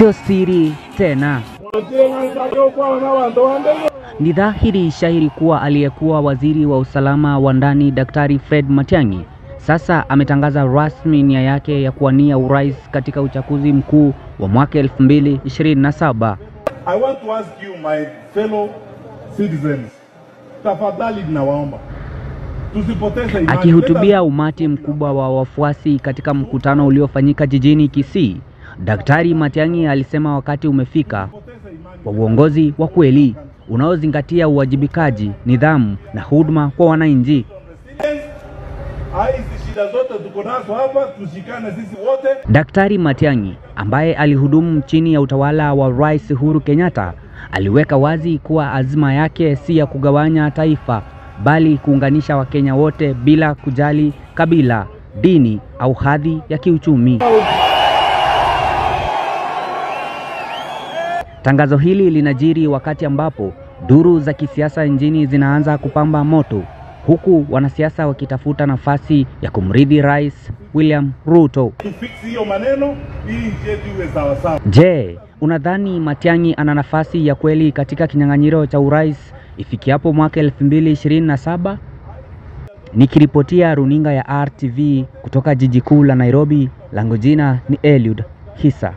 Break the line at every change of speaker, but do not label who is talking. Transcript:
Sio siri tena. Ni dhahiri shahiri kuwa aliyekuwa waziri wa usalama wa ndani Daktari Fred Matiang'i sasa ametangaza rasmi nia yake ya kuwania urais katika uchaguzi mkuu wa mwaka 2027.
I want to ask you, my fellow citizens, tafadhali ninawaomba tusipoteze imani.
Akihutubia umati mkubwa wa wafuasi katika mkutano uliofanyika jijini Kisii, Daktari Matiang'i alisema wakati umefika wa uongozi wa kweli unaozingatia uwajibikaji, nidhamu na huduma kwa wananchi.
Shida zote tuko nazo hapa, tushikane sisi wote.
Daktari Matiang'i ambaye alihudumu chini ya utawala wa Rais Uhuru Kenyatta aliweka wazi kuwa azma yake si ya kugawanya taifa bali kuunganisha Wakenya wote bila kujali kabila, dini au hadhi ya kiuchumi. Tangazo hili linajiri wakati ambapo duru za kisiasa nchini zinaanza kupamba moto, huku wanasiasa wakitafuta nafasi ya kumrithi Rais William Ruto.
Hiyo maneno ili iwe sawa sawa.
Je, unadhani Matiang'i ana nafasi ya kweli katika kinyang'anyiro cha urais ifikiapo mwaka 2027? Nikiripotia runinga ya RTV kutoka jiji kuu la Nairobi, langu jina ni Eliud Hisa.